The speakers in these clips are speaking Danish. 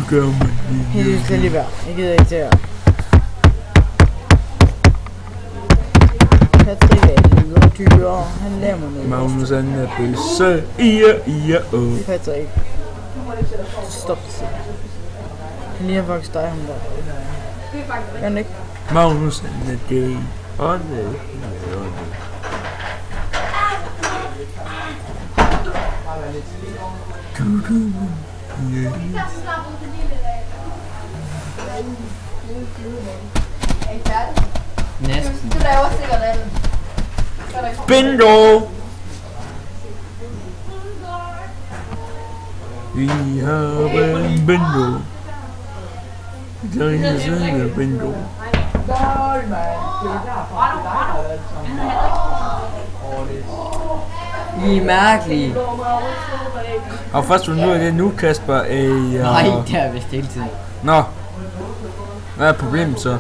gør man Jeg synes det er lige værd. Jeg gider ikke til at... Patrick er lyddyr. Han laver noget. Magnus han er bøsse. Ja. Det er Patrick. Stop det. Han ligner faktisk dig, ham der. Gør han ikke? Magnus han er gay. Og det. Næsten. Du laver sikkert alt. Bingo! Vi har en bingo. Der er sådan en bingo. I er mærkelige. Og først du nu er det nu, Kasper. Nej, det er vist hele tiden. Nå. Hvad er problemet så?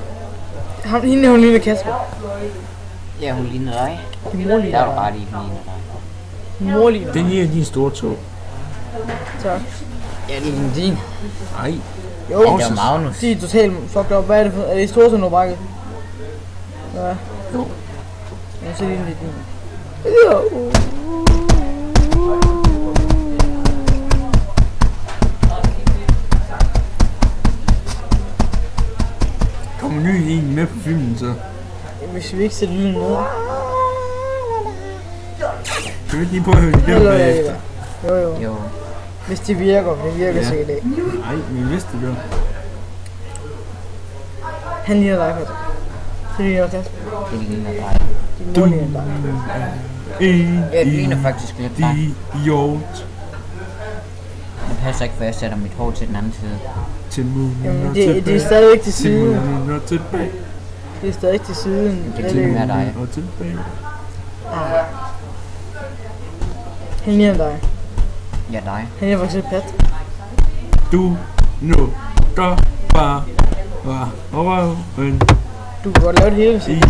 Hende hun ligner Kasper. Ja, hun ligner dig. Din mor Der ligner er du dig. ret i, hun ligner dig. Din mor ligner Den dig. her er din store tog. Tak. Ja, det er din. Nej. Jo, Ja, det er Magnus. de er totalt fucked up. Hvad er det for? Er det i store som brækket? Ja. Jo. Ja, så ligner det din. Jo. Kommer ny en med på filmen så? Hvis vi ikke sætter lyden ned. Kan vi ikke lige prøve at høre det Eller bagefter? Jo. Jo. Hvis det virker. Det virker Ja. sikkert ikke. Nej, men vidste det jo. Han ligner dig, Patrick. Det ligner Kasper. Det ligner dig. Din mor ligner dig. En Ja, det ligner faktisk lidt dig. idiot. Det passer ikke, for jeg sætter mit hår til den anden side. Til munden Jamen, og det er tilbage. stadigvæk til Til siden. munden og tilbage. Det er stadig til siden. Det ligner mere dig. Og tilbage. Han ligner dig. Ja, dig. Han ligner faktisk Pat. Du nu der bare var røven Du kan godt lave det hele, hvis i.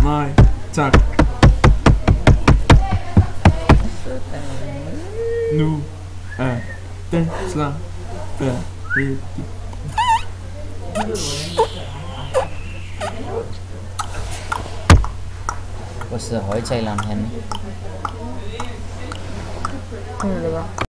Nej, tak. Nu er den slag færdig. Hvor sidder højtaleren henne? Hun er det bare.